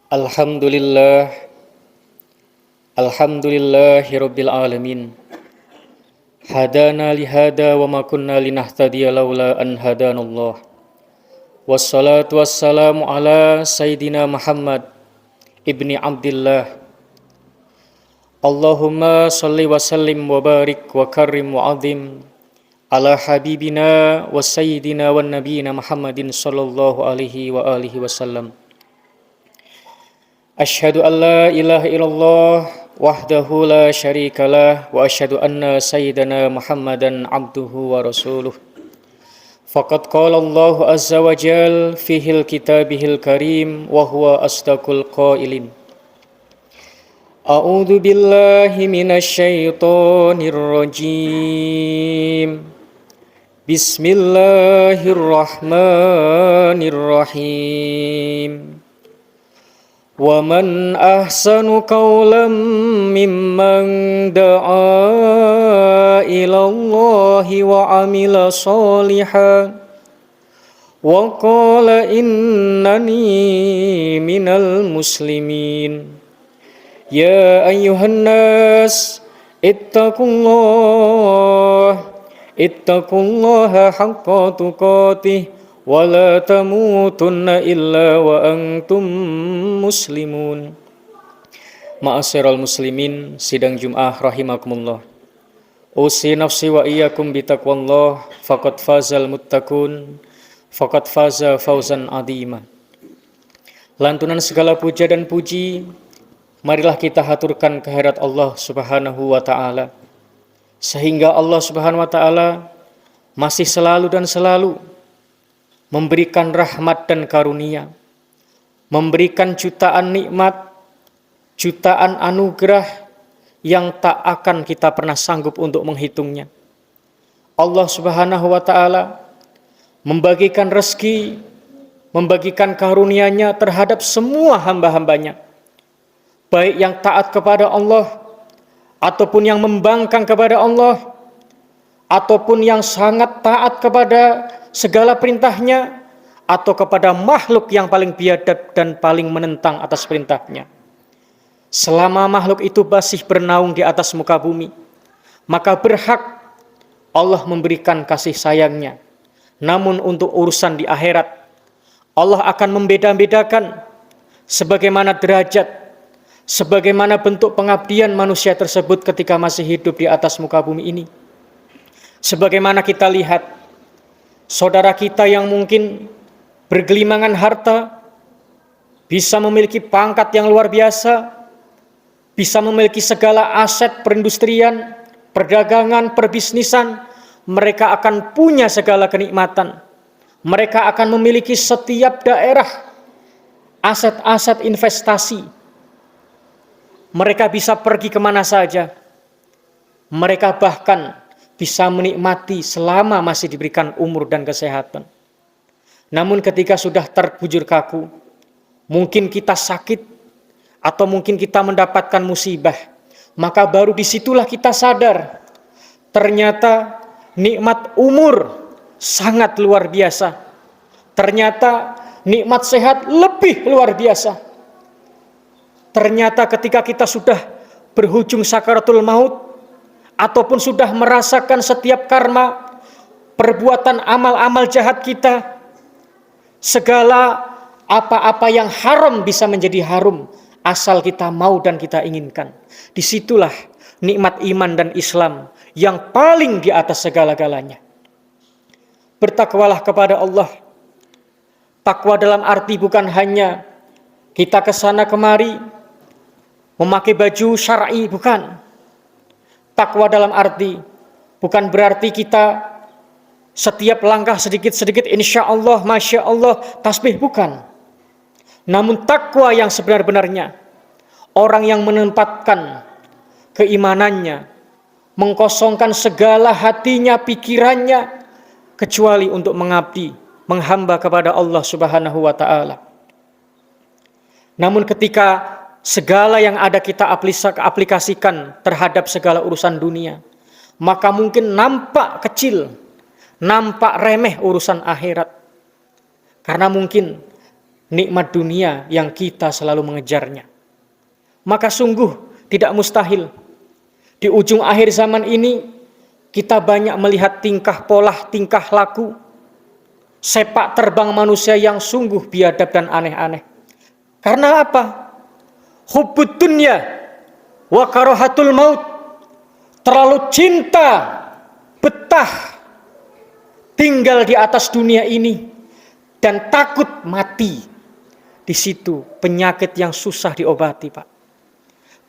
Alhamdulillah, alhamdulillahirabbil alamin. Hadana lihada wa ma kunna linahtadiya laula an hadanallah. Wassalatu wassalamu ala sayyidina Muhammad ibni Abdillah. Allahumma salli wa sallim wa barik wa karrim wa azim ala habibina wa sayyidina wa nabiyina Muhammadin sallallahu alaihi wa alihi wasallam. Asyhadu an la ilaha illallah wahdahu la syarikalah wa asyhadu anna sayyidana Muhammadan abduhu wa rasuluh. Faqad qala Allah azza wa jal fihil kitabihil karim wa huwa asdaqul qailin. A'udzu billahi minasy syaithanir rajim. Bismillahirrahmanirrahim. Wa man ahsanu qawlan mimman da'a ila Allahi wa amila shalihan wa qala innani minal muslimin. Ya ayyuhan nas ittaqullaha haqqa tuqatih wa la tamutunna illa wa antum muslimun. Ma'asyiral muslimin, sidang Jum'ah rahimakumullah. Usi nafsi wa iyyakum bitaqwallah, faqad fazal muttaqun, faqad faza fawzan adhima. Lantunan segala puja dan puji marilah kita haturkan kehadirat Allah Subhanahu wa taala, sehingga Allah Subhanahu wa taala masih selalu dan selalu memberikan rahmat dan karunia, memberikan jutaan nikmat, jutaan anugerah yang tak akan kita pernah sanggup untuk menghitungnya. Allah Subhanahu wa taala membagikan rezeki, membagikan karunia-Nya terhadap semua hamba-hambanya, baik yang taat kepada Allah ataupun yang membangkang kepada Allah, ataupun yang sangat taat kepada segala perintahnya, atau kepada makhluk yang paling biadab dan paling menentang atas perintahnya. Selama makhluk itu masih bernaung di atas muka bumi, maka berhak Allah memberikan kasih sayangnya. Namun untuk urusan di akhirat, Allah akan membeda-bedakan sebagaimana derajat, sebagaimana bentuk pengabdian manusia tersebut ketika masih hidup di atas muka bumi ini. Sebagaimana kita lihat saudara kita yang mungkin bergelimangan harta, bisa memiliki pangkat yang luar biasa, bisa memiliki segala aset perindustrian, perdagangan, perbisnisan, mereka akan punya segala kenikmatan. Mereka akan memiliki setiap daerah aset-aset investasi. Mereka bisa pergi kemana saja. Mereka bahkan bisa menikmati selama masih diberikan umur dan kesehatan. Namun ketika sudah terbujur kaku, mungkin kita sakit, atau mungkin kita mendapatkan musibah, maka baru disitulah kita sadar, ternyata nikmat umur sangat luar biasa. Ternyata nikmat sehat lebih luar biasa. Ternyata ketika kita sudah berhujung sakaratul maut, ataupun sudah merasakan setiap karma, perbuatan amal-amal jahat kita, segala apa-apa yang haram bisa menjadi harum, asal kita mau dan kita inginkan. Disitulah nikmat iman dan Islam yang paling di atas segala-galanya. Bertakwalah kepada Allah. Takwa dalam arti bukan hanya kita kesana kemari, memakai baju syar'i, bukan. Takwa dalam arti bukan berarti kita setiap langkah sedikit-sedikit insya Allah, masya Allah, tasbih, bukan. Namun takwa yang sebenar-benarnya, orang yang menempatkan keimanannya, mengkosongkan segala hatinya, pikirannya, kecuali untuk mengabdi, menghamba kepada Allah Subhanahu wa ta'ala. Namun ketika segala yang ada kita aplikasikan terhadap segala urusan dunia, maka mungkin nampak kecil, nampak remeh urusan akhirat. Karena mungkin nikmat dunia yang kita selalu mengejarnya. Maka sungguh tidak mustahil di ujung akhir zaman ini kita banyak melihat tingkah pola, tingkah laku, sepak terbang manusia yang sungguh biadab dan aneh-aneh. Karena apa? Hubbud dunya wa karahatul maut. Terlalu cinta, betah tinggal di atas dunia ini dan takut mati. Di situ penyakit yang susah diobati, Pak.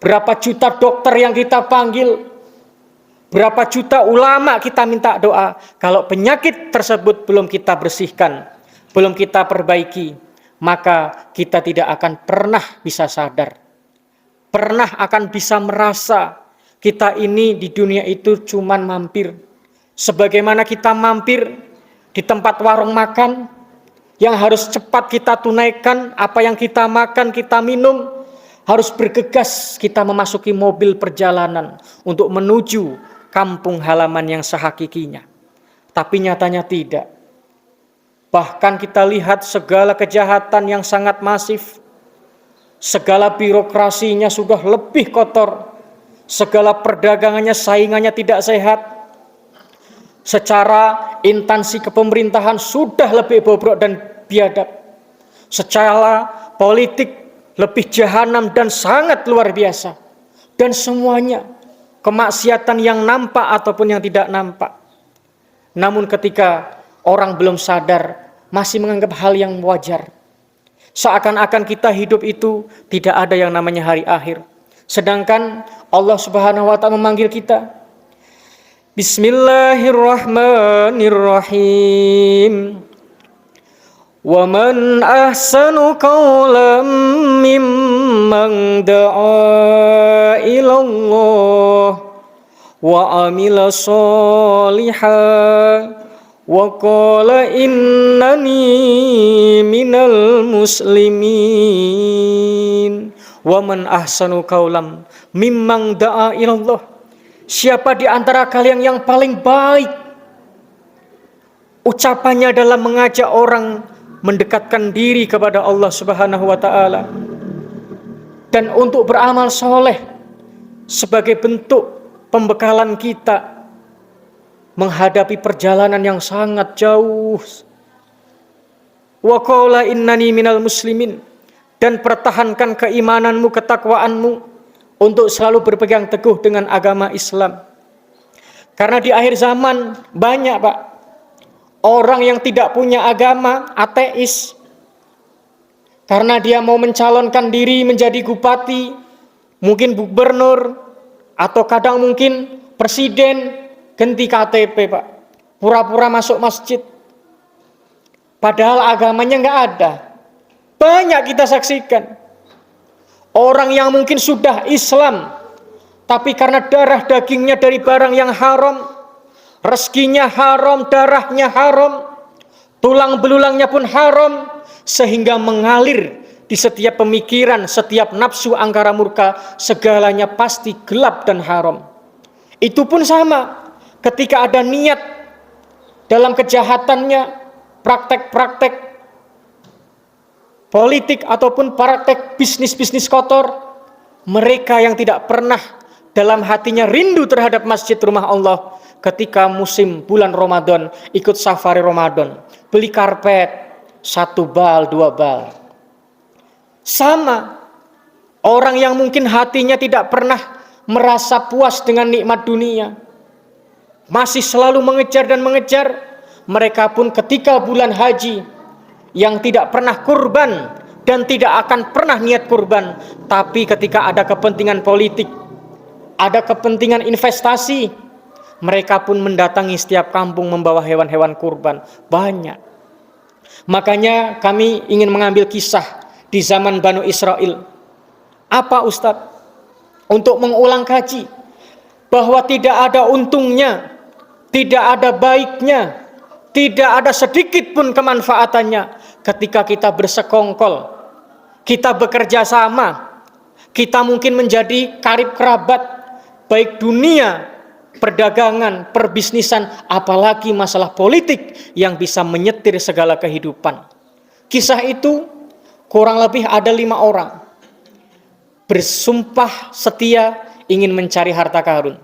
Berapa juta dokter yang kita panggil, berapa juta ulama kita minta doa. Kalau penyakit tersebut belum kita bersihkan, belum kita perbaiki, maka kita tidak akan pernah bisa sadar, pernah akan bisa merasa kita ini di dunia itu cuman mampir. Sebagaimana kita mampir di tempat warung makan yang harus cepat kita tunaikan apa yang kita makan, kita minum, harus bergegas kita memasuki mobil perjalanan untuk menuju kampung halaman yang sehakikinya. Tapi nyatanya tidak. Bahkan kita lihat segala kejahatan yang sangat masif, segala birokrasinya sudah lebih kotor, segala perdagangannya, saingannya tidak sehat. Secara instansi kepemerintahan sudah lebih bobrok dan biadab. Secara politik lebih jahanam dan sangat luar biasa. Dan semuanya kemaksiatan yang nampak ataupun yang tidak nampak. Namun ketika orang belum sadar, masih menganggap hal yang wajar. Seakan-akan kita hidup itu tidak ada yang namanya hari akhir. Sedangkan Allah Subhanahu wa ta'ala memanggil kita. Bismillahirrahmanirrahim. Wa man ahsanu qawlan mimman da'a ilallah wa amila sholihan wa qala innani minal muslimin. Wa man ahsanu qawlan mimman da'a ilallah. Siapa di antara kalian yang paling baik ucapannya dalam mengajak orang mendekatkan diri kepada Allah Subhanahu wa ta'ala dan untuk beramal soleh sebagai bentuk pembekalan kita menghadapi perjalanan yang sangat jauh. Wa qala innani minal muslimin, dan pertahankan keimananmu, ketakwaanmu untuk selalu berpegang teguh dengan agama Islam. Karena di akhir zaman banyak, Pak, orang yang tidak punya agama, ateis. Karena dia mau mencalonkan diri menjadi bupati, mungkin gubernur, atau kadang mungkin presiden, ganti KTP, Pak. Pura-pura masuk masjid. Padahal agamanya nggak ada. Banyak kita saksikan. Orang yang mungkin sudah Islam, tapi karena darah dagingnya dari barang yang haram, rezekinya haram, darahnya haram, tulang belulangnya pun haram, sehingga mengalir di setiap pemikiran, setiap nafsu angkara murka, segalanya pasti gelap dan haram. Itu pun sama, ketika ada niat dalam kejahatannya, praktek-praktek politik ataupun praktek bisnis-bisnis kotor, mereka yang tidak pernah dalam hatinya rindu terhadap masjid rumah Allah, ketika musim bulan Ramadan ikut safari Ramadan, beli karpet 1 bal 2 bal. Sama orang yang mungkin hatinya tidak pernah merasa puas dengan nikmat dunia, masih selalu mengejar dan mengejar, mereka pun ketika bulan haji yang tidak pernah kurban dan tidak akan pernah niat kurban, tapi ketika ada kepentingan politik, ada kepentingan investasi, mereka pun mendatangi setiap kampung membawa hewan-hewan kurban. Banyak. Makanya kami ingin mengambil kisah di zaman Banu Israel. Apa Ustadz? Untuk mengulang kaji bahwa tidak ada untungnya, tidak ada baiknya, tidak ada sedikit pun kemanfaatannya ketika kita bersekongkol, kita bekerja sama, kita mungkin menjadi karib kerabat, baik dunia, perdagangan, perbisnisan, apalagi masalah politik yang bisa menyetir segala kehidupan. Kisah itu kurang lebih ada 5 orang bersumpah setia ingin mencari harta karun.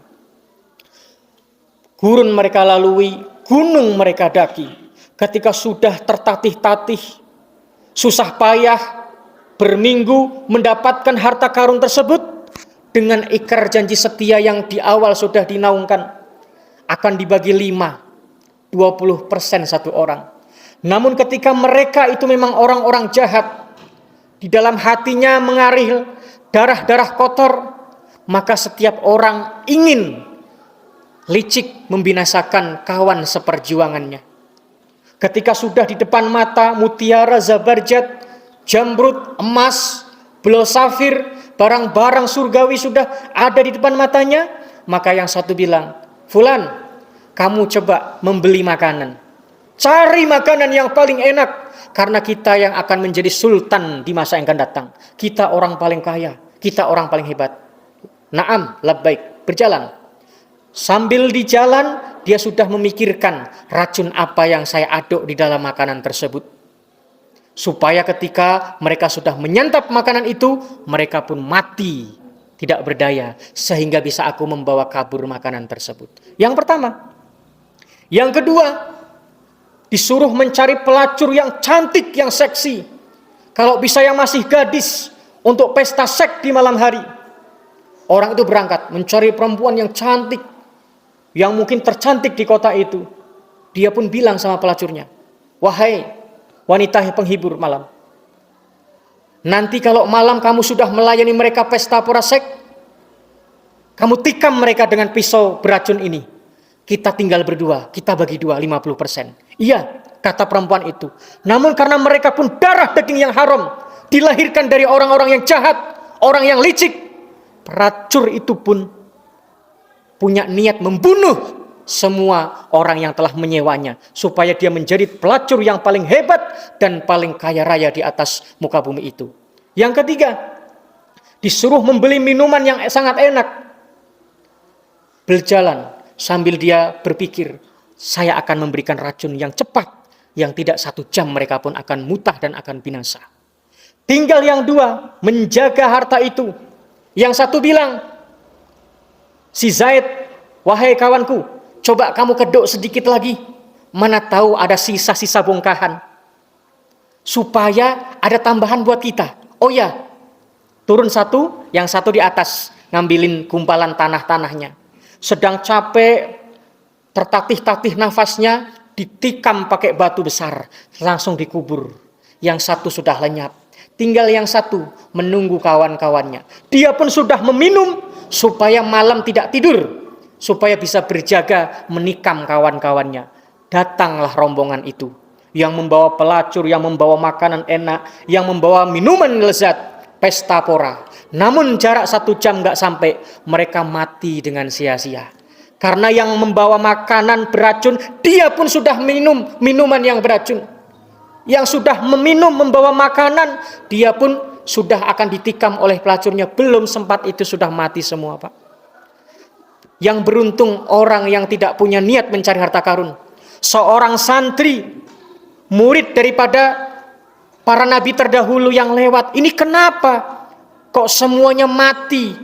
Gurun mereka lalui, gunung mereka daki. Ketika sudah tertatih-tatih, susah payah, berminggu mendapatkan harta karun tersebut, dengan ikrar janji setia yang di awal sudah dinaungkan, akan dibagi 5, 20% satu orang. Namun ketika mereka itu memang orang-orang jahat, di dalam hatinya mengalir darah-darah kotor, maka setiap orang ingin licik membinasakan kawan seperjuangannya. Ketika sudah di depan mata mutiara, zabarjat, jamrud, emas, belau safir, barang-barang surgawi sudah ada di depan matanya, maka yang satu bilang, "Fulan, kamu coba membeli makanan. Cari makanan yang paling enak, karena kita yang akan menjadi sultan di masa yang akan datang. Kita orang paling kaya, kita orang paling hebat." Naam, labbaik, berjalan. Sambil di jalan, dia sudah memikirkan racun apa yang saya aduk di dalam makanan tersebut. Supaya ketika mereka sudah menyantap makanan itu, mereka pun mati, tidak berdaya, sehingga bisa aku membawa kabur makanan tersebut. Yang pertama. Yang kedua, disuruh mencari pelacur yang cantik, yang seksi. Kalau bisa yang masih gadis, untuk pesta seks di malam hari. Orang itu berangkat mencari perempuan yang cantik, yang mungkin tercantik di kota itu. Dia pun bilang sama pelacurnya, "Wahai wanita penghibur malam, nanti kalau malam kamu sudah melayani mereka pesta pora seks, kamu tikam mereka dengan pisau beracun ini. Kita tinggal berdua, kita bagi 2, 50%. Iya, kata perempuan itu. Namun karena mereka pun darah daging yang haram, dilahirkan dari orang-orang yang jahat, orang yang licik, pelacur itu pun punya niat membunuh semua orang yang telah menyewanya, supaya dia menjadi pelacur yang paling hebat dan paling kaya raya di atas muka bumi itu. Yang ketiga, disuruh membeli minuman yang sangat enak. Berjalan sambil dia berpikir, saya akan memberikan racun yang cepat, yang tidak 1 jam mereka pun akan mutah dan akan binasa. Tinggal yang 2, menjaga harta itu. Yang satu bilang, "Si Zaid, wahai kawanku, coba kamu kedok sedikit lagi. Mana tahu ada sisa-sisa bongkahan. Supaya ada tambahan buat kita." Oh ya, turun satu, yang satu di atas, ngambilin gumpalan tanah-tanahnya. Sedang capek, tertatih-tatih nafasnya, ditikam pakai batu besar, langsung dikubur. Yang satu sudah lenyap. Tinggal yang satu menunggu kawan-kawannya. Dia pun sudah meminum supaya malam tidak tidur, supaya bisa berjaga menikam kawan-kawannya. Datanglah rombongan itu, yang membawa pelacur, yang membawa makanan enak, yang membawa minuman lezat, pesta pora. Namun jarak 1 jam gak sampai, mereka mati dengan sia-sia. Karena yang membawa makanan beracun, dia pun sudah minum minuman yang beracun. Yang sudah meminum membawa makanan, dia pun sudah akan ditikam oleh pelacurnya. Belum sempat itu sudah mati semua, Pak. Yang beruntung orang yang tidak punya niat mencari harta karun. Seorang santri, murid daripada para nabi terdahulu yang lewat. Ini kenapa kok semuanya mati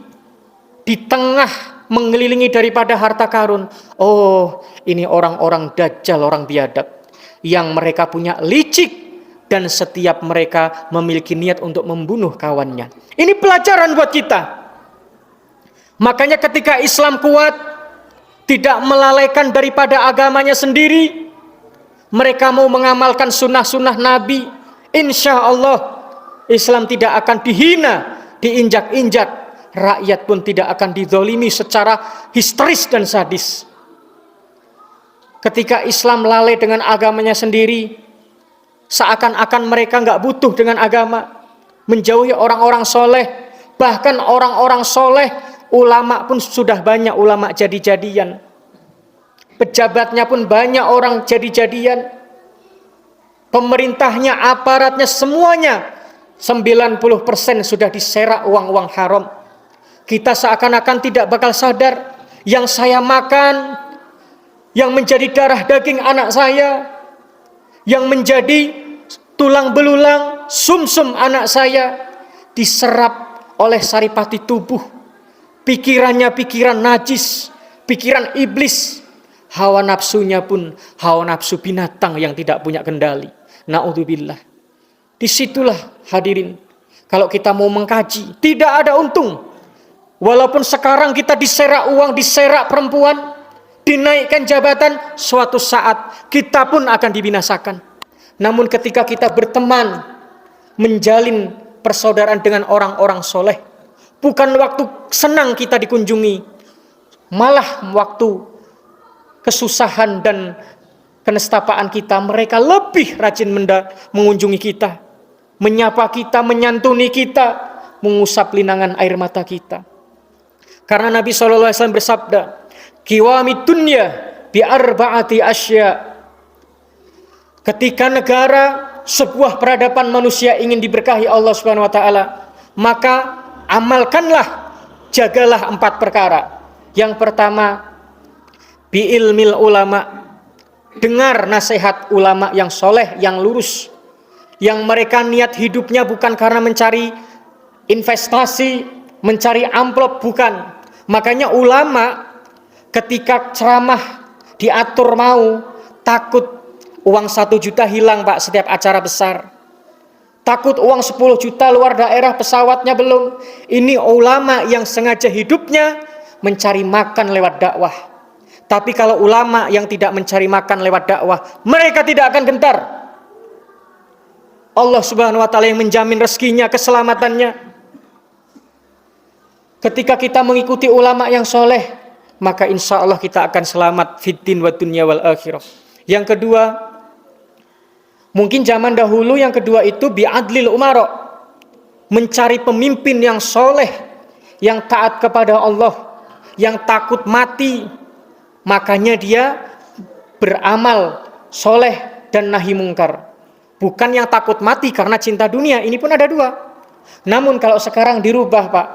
di tengah mengelilingi daripada harta karun? Oh, ini orang-orang dajjal, orang biadab, yang mereka punya licik dan setiap mereka memiliki niat untuk membunuh kawannya. Ini pelajaran buat kita. Makanya ketika Islam kuat, tidak melalaikan daripada agamanya sendiri, mereka mau mengamalkan sunnah-sunnah Nabi, insya Allah Islam tidak akan dihina, diinjak-injak, rakyat pun tidak akan dizolimi secara histeris dan sadis. Ketika Islam lalai dengan agamanya sendiri, seakan-akan mereka nggak butuh dengan agama, menjauhi orang-orang soleh, bahkan orang-orang soleh, ulama pun sudah banyak ulama jadi-jadian, pejabatnya pun banyak orang jadi-jadian, pemerintahnya, aparatnya, semuanya 90% sudah diserak uang-uang haram. Kita seakan-akan tidak bakal sadar, yang saya makan, yang menjadi darah daging anak saya, yang menjadi tulang belulang, sumsum anak saya diserap oleh saripati tubuh. Pikirannya pikiran najis, pikiran iblis. Hawa nafsunya pun hawa nafsu binatang yang tidak punya kendali. Na'udzubillah. Disitulah hadirin, kalau kita mau mengkaji, tidak ada untung. Walaupun sekarang kita diserak uang, diserak perempuan, dinaikkan jabatan, suatu saat kita pun akan dibinasakan. Namun ketika kita berteman, menjalin persaudaraan dengan orang-orang soleh, bukan waktu senang kita dikunjungi, malah waktu kesusahan dan kenestapaan kita, mereka lebih rajin mengunjungi kita, menyapa kita, menyantuni kita, mengusap linangan air mata kita. Karena Nabi SAW bersabda, "Qiwamid dunya bi arba'ati asya." Ketika negara, sebuah peradaban manusia ingin diberkahi Allah Subhanahu wa taala, maka amalkanlah, jagalah 4 perkara. Yang pertama, bi ilmil ulama. Dengar nasihat ulama yang soleh, yang lurus, yang mereka niat hidupnya bukan karena mencari investasi, mencari amplop, bukan. Makanya ulama ketika ceramah diatur mau, takut uang 1 juta hilang Pak setiap acara besar. Takut uang 10 juta luar daerah pesawatnya belum. Ini ulama yang sengaja hidupnya mencari makan lewat dakwah. Tapi kalau ulama yang tidak mencari makan lewat dakwah, mereka tidak akan gentar. Allah Subhanahu wa taala yang menjamin rezekinya, keselamatannya. Ketika kita mengikuti ulama yang soleh, maka insya Allah kita akan selamat fiddin wa dunya wal akhirah. Yang kedua, mungkin zaman dahulu yang kedua itu bi'adlil umara, mencari pemimpin yang soleh, yang taat kepada Allah, yang takut mati. Makanya dia beramal soleh dan nahi mungkar. Bukan yang takut mati karena cinta dunia, ini pun ada 2. Namun kalau sekarang dirubah Pak,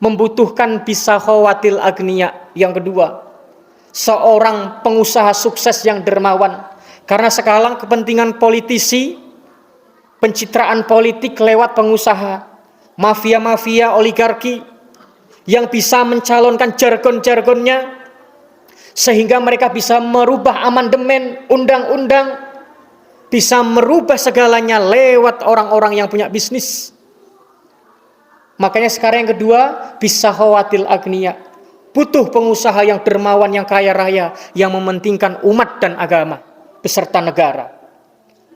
membutuhkan bisa khawatil agniya. Yang kedua, seorang pengusaha sukses yang dermawan. Karena sekarang kepentingan politisi, pencitraan politik lewat pengusaha, mafia-mafia, oligarki, yang bisa mencalonkan jargon-jargonnya, sehingga mereka bisa merubah amandemen, undang-undang, bisa merubah segalanya lewat orang-orang yang punya bisnis. Makanya sekarang yang kedua, bisa khawatil agniya. Butuh pengusaha yang dermawan, yang kaya raya, yang mementingkan umat dan agama beserta negara.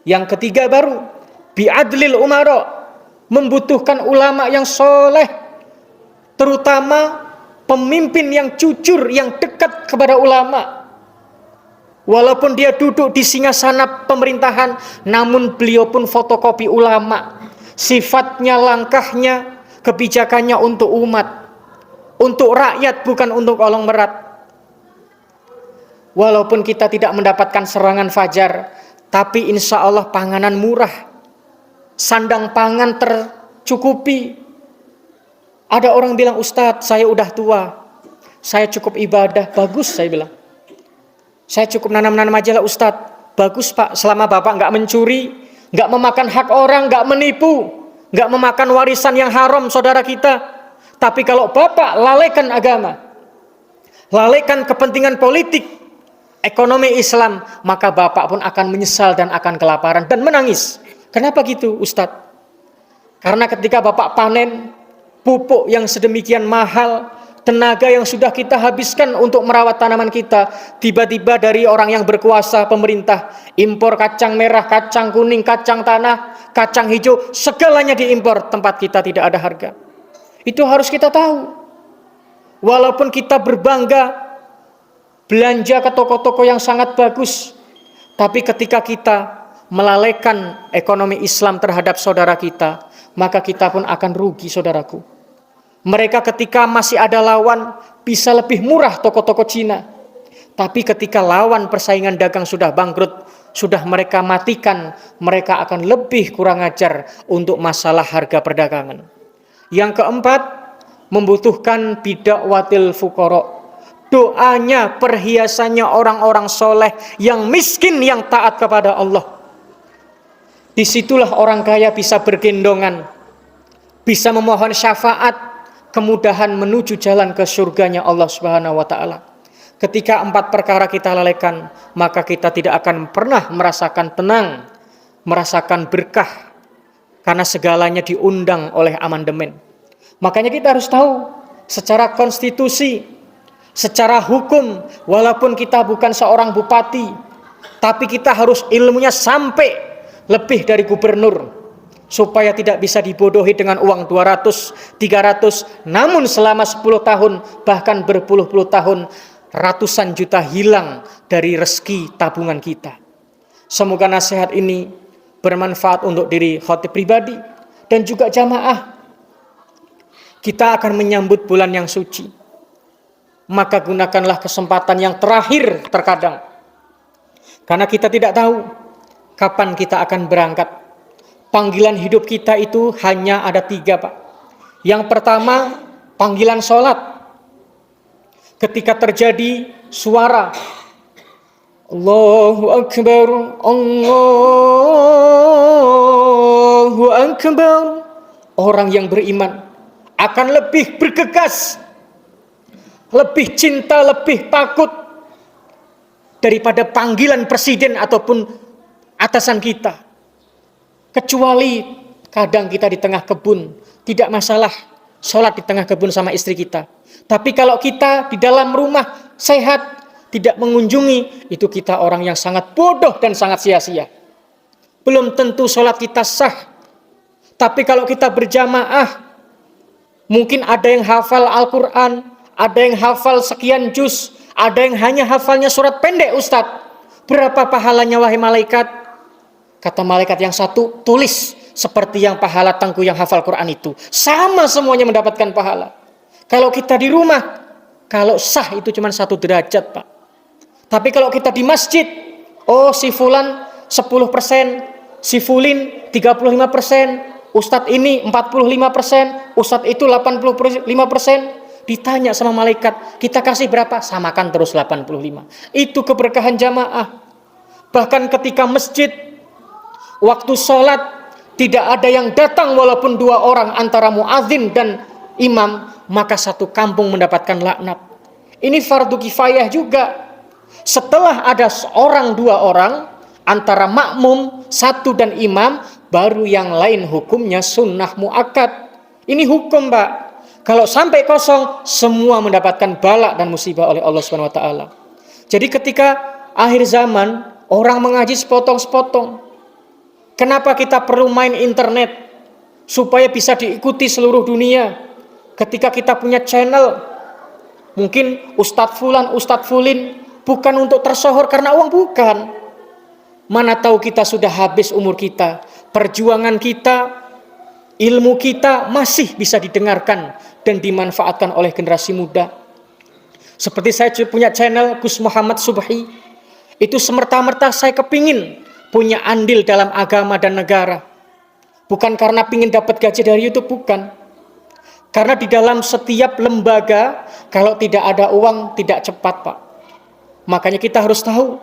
Yang ketiga baru, bi'adlil umara, membutuhkan ulama yang soleh, terutama pemimpin yang jujur, yang dekat kepada ulama. Walaupun dia duduk di singgasana pemerintahan, namun beliau pun fotokopi ulama. Sifatnya, langkahnya, kebijakannya untuk umat, untuk rakyat, bukan untuk olong merat. Walaupun kita tidak mendapatkan serangan fajar, tapi insya Allah panganan murah, sandang pangan tercukupi. Ada orang bilang, "Ustadz, saya udah tua, saya cukup ibadah." Bagus, saya bilang. "Saya cukup nanam-nanam aja lah Ustadz." Bagus Pak, selama Bapak nggak mencuri, nggak memakan hak orang, nggak menipu, nggak memakan warisan yang haram saudara kita. Tapi kalau Bapak lalaikan agama, lalaikan kepentingan politik, ekonomi Islam, maka Bapak pun akan menyesal dan akan kelaparan dan menangis. Kenapa gitu Ustadz? Karena ketika Bapak panen pupuk yang sedemikian mahal, tenaga yang sudah kita habiskan untuk merawat tanaman kita, tiba-tiba dari orang yang berkuasa, pemerintah, impor kacang merah, kacang kuning, kacang tanah, kacang hijau, segalanya diimpor, tempat kita tidak ada harga. Itu harus kita tahu. Walaupun kita berbangga belanja ke toko-toko yang sangat bagus, tapi ketika kita melalaikan ekonomi Islam terhadap saudara kita, maka kita pun akan rugi saudaraku. Mereka ketika masih ada lawan bisa lebih murah toko-toko Cina. Tapi ketika lawan persaingan dagang sudah bangkrut, sudah mereka matikan, mereka akan lebih kurang ajar untuk masalah harga perdagangan. Yang keempat, membutuhkan bidakwatil fuqara. Doanya, perhiasannya orang-orang soleh yang miskin, yang taat kepada Allah. Disitulah orang kaya bisa bergendongan, bisa memohon syafaat, kemudahan menuju jalan ke surganya Allah Subhanahu wa taala. Ketika 4 perkara kita lalaikan, maka kita tidak akan pernah merasakan tenang, merasakan berkah, karena segalanya diundang oleh amandemen. Makanya kita harus tahu, secara konstitusi, secara hukum, walaupun kita bukan seorang bupati, tapi kita harus ilmunya sampai lebih dari gubernur, supaya tidak bisa dibodohi dengan uang 200, 300, namun selama 10 tahun, bahkan berpuluh-puluh tahun, ratusan juta hilang dari rezeki tabungan kita. Semoga nasihat ini bermanfaat untuk diri khatib pribadi dan juga jamaah. Kita akan menyambut bulan yang suci, maka gunakanlah kesempatan yang terakhir terkadang, karena kita tidak tahu kapan kita akan berangkat. Panggilan hidup kita itu hanya ada 3, Pak. Yang pertama, panggilan sholat. Ketika terjadi suara Allahu Akbar, Allahu Akbar, orang yang beriman akan lebih bergegas, lebih cinta, lebih takut daripada panggilan presiden ataupun atasan kita. Kecuali kadang kita di tengah kebun, tidak masalah sholat di tengah kebun sama istri kita. Tapi kalau kita di dalam rumah sehat, tidak mengunjungi, itu kita orang yang sangat bodoh dan sangat sia-sia. Belum tentu sholat kita sah. Tapi kalau kita berjamaah, mungkin ada yang hafal Al-Quran, ada yang hafal sekian juz, ada yang hanya hafalnya surat pendek, Ustadz. Berapa pahalanya wahai malaikat? Kata malaikat yang satu, tulis seperti yang pahala Tengku yang hafal Quran itu. Sama semuanya mendapatkan pahala. Kalau kita di rumah, kalau sah itu cuma 1 derajat, Pak. Tapi kalau kita di masjid, oh si fulan 10%, si fulin 35%, ustadz ini 45%, ustadz itu 85%. Ditanya sama malaikat, kita kasih berapa? Samakan terus 85. Itu keberkahan jamaah. Bahkan ketika masjid, waktu sholat, tidak ada yang datang walaupun 2 orang antara muadzin dan imam, maka 1 kampung mendapatkan laknat. Ini fardu kifayah juga. Setelah ada 1, 2 orang antara makmum 1 dan imam, baru yang lain hukumnya sunnah muakkad. Ini hukum, Pak. Kalau sampai kosong, semua mendapatkan bala dan musibah oleh Allah Subhanahu wa taala. Jadi ketika akhir zaman, orang mengaji sepotong-sepotong. Kenapa kita perlu main internet? Supaya bisa diikuti seluruh dunia. Ketika kita punya channel, mungkin Ustadz Fulan, Ustadz Fulin, bukan untuk tersohor karena uang, bukan. Mana tahu kita sudah habis umur kita, perjuangan kita, ilmu kita masih bisa didengarkan dan dimanfaatkan oleh generasi muda. Seperti saya punya channel Gus Muhammad Subhi, itu semerta-merta saya kepingin punya andil dalam agama dan negara. Bukan karena pingin dapat gaji dari YouTube, bukan. Karena di dalam setiap lembaga, kalau tidak ada uang, tidak cepat, Pak. Makanya kita harus tahu,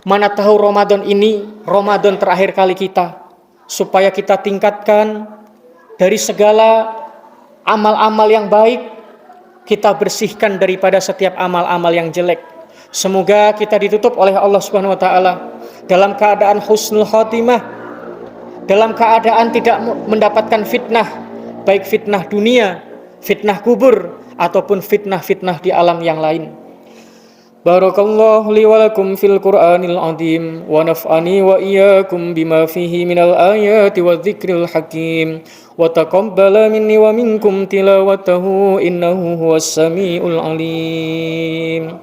mana tahu Ramadan ini, Ramadan terakhir kali kita, supaya kita tingkatkan dari segala amal-amal yang baik, kita bersihkan daripada setiap amal-amal yang jelek. Semoga kita ditutup oleh Allah Subhanahu wa taala dalam keadaan husnul khotimah, dalam keadaan tidak mendapatkan fitnah, baik fitnah dunia, fitnah kubur, ataupun fitnah-fitnah di alam yang lain. Barakallahu li wa lakum fil Qur'anil azim wa naf'ani wa iyyakum bima fihi minal ayati wa dzikril hakim wa taqabbala minni wa minkum tilawatahu innahu huwas samiul alim.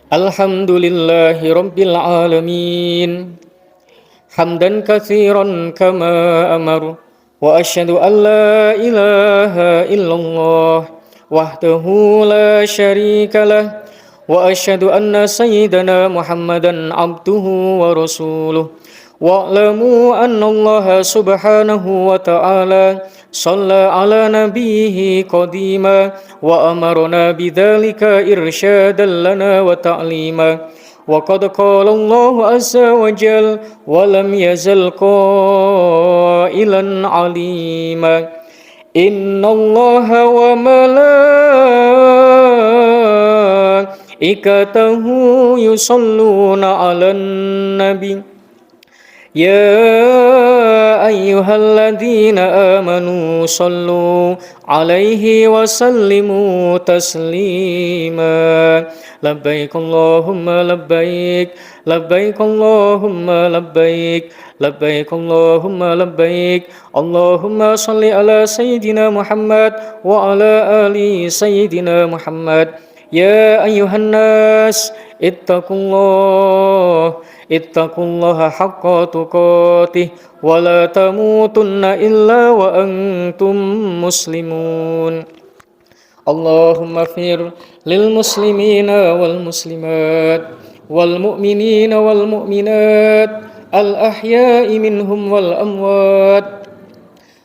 Alhamdulillahi rabbil alamin, hamdan katsiran kama amar, wa asyhadu an la ilaha illallah wahdahu la syarika lah, وأشهد أن سيدنا محمدا عبده ورسوله واعلموا أن الله سبحانه وتعالى صلى على نبيه قديما وأمرنا بذلك إرشادا لنا وتعليما وقد قال الله عز وجل ولم يزل قائلا عليما إن الله وملائكته يصلون على النبي يا أيها الذين آمنوا صلوا عليه وسلموا تسليما لبيك اللهم لبيك لبيك اللهم لبيك لبيك اللهم لبيك اللهم صل على سيدنا محمد وعلى آل سيدنا محمد يا أيها الناس اتقوا الله حق تقاته ولا تموتن إلا وأنتم مسلمون اللهم اغفر للمسلمين والمسلمات والمؤمنين والمؤمنات الأحياء منهم والأموات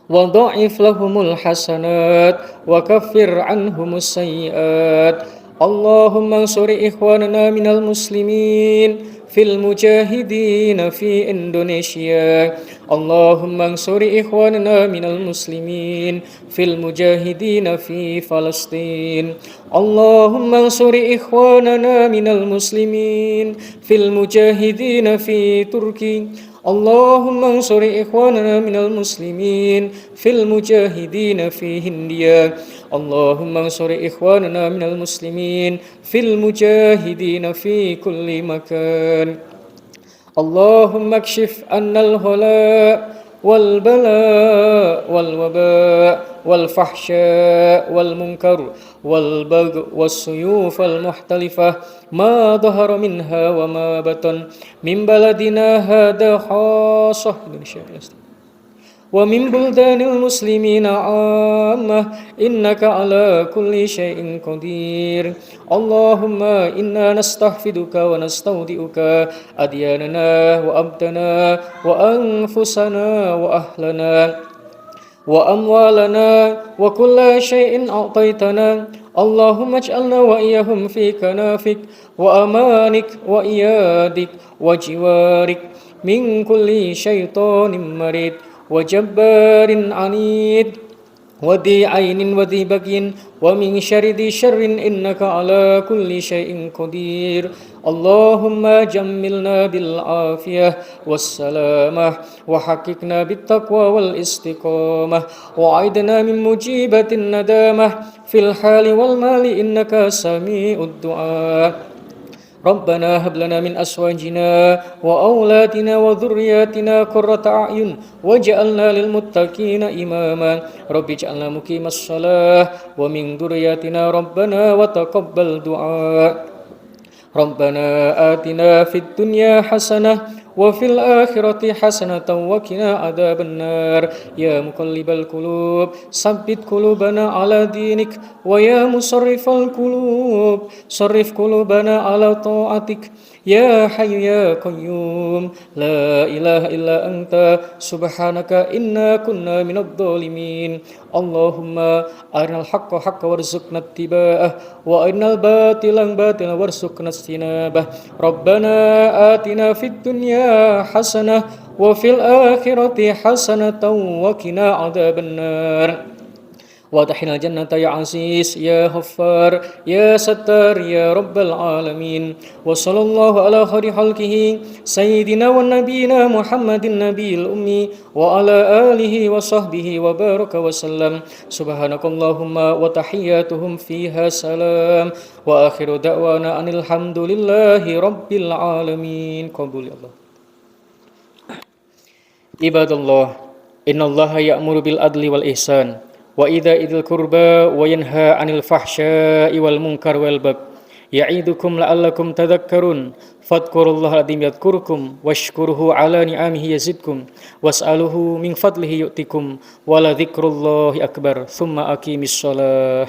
وضاعف لهم الحسنات وكفر عنهم السيئات اللهم انصر إخواننا من المسلمين في المجاهدين في إندونيسيا اللهم انصر إخواننا من المسلمين في المجاهدين في فلسطين اللهم انصر إخواننا من المسلمين في المجاهدين في تركيا اللهم انصر إخواننا من المسلمين في المجاهدين في هنديا اللهم انصر إخواننا من المسلمين في المجاهدين في كل مكان اللهم اكشف عنا الغلاء والبلاء والوباء والفحشاء والمنكر والبغي والسيوف المختلفة ما ظهر منها وما بطن من بلدنا هذا خاصة ومن بلدان المسلمين عامة إنك على كل شيء قدير اللهم إنا نستحفظك ونستودعك أدياننا وأبدنا وأنفسنا وأهلنا وأموالنا وكل شيء أعطيتنا اللهم اجعلنا وإياهم في كنافك وأمانك وإيادك وجوارك من كل شيطان مريد وجبار عنيد وذي عين وذي بغي ومن شر ذي شر إنك على كل شيء قدير اللهم جملنا بالعافية والسلامة وحققنا بالتقوى والاستقامة وعيدنا من مجيبة الندامة في الحال والمال إنك سميع الدعاء ربنا هب لنا من أزواجنا وأولادنا وذرياتنا قرة أعين واجعلنا للمتقين إماما رب اجعلنا مقيم الصلاة ومن ذرياتنا ربنا وتقبل دعاء ربنا آتنا في الدنيا حسنة وفي الآخرة حسنة وقنا عذاب النار يا مقلب القلوب ثبت قلوبنا على دينك ويا مصرف القلوب صرف قلوبنا على طاعتك يا حي يا قيوم لا إله إلا أنت سبحانك إنا كنا من الظالمين اللهم أرنا الحق حقا وارزقنا اتباعه وأرنا الباطل باطلا وارزقنا اجتنابه ربنا آتنا في الدنيا حسنة وفي الآخرة حسنة وقنا عذاب النار وادخلنا الجنة يا عزيز يا غفار يا ستار يا رب العالمين وصلى الله على خير خلقه سيدنا ونبينا محمد النبي الأمي وعلى آله وصحبه وبارك وسلم سبحانك اللهم وتحياتهم فيها سلام وآخر دعوانا أن الحمد لله رب العالمين قبول الله عباد الله إن الله يأمر بالعدل والإحسان وإيتاء ذي القربى وينهى عن الفحشاء والمنكر والبغي يعظكم لعلكم تذكرون فاذكروا الله العظيم يذكركم واشكروه على نعمه يزدكم واسألوه من فضله يؤتكم ولذكر الله أكبر ثم أقيموا الصلاة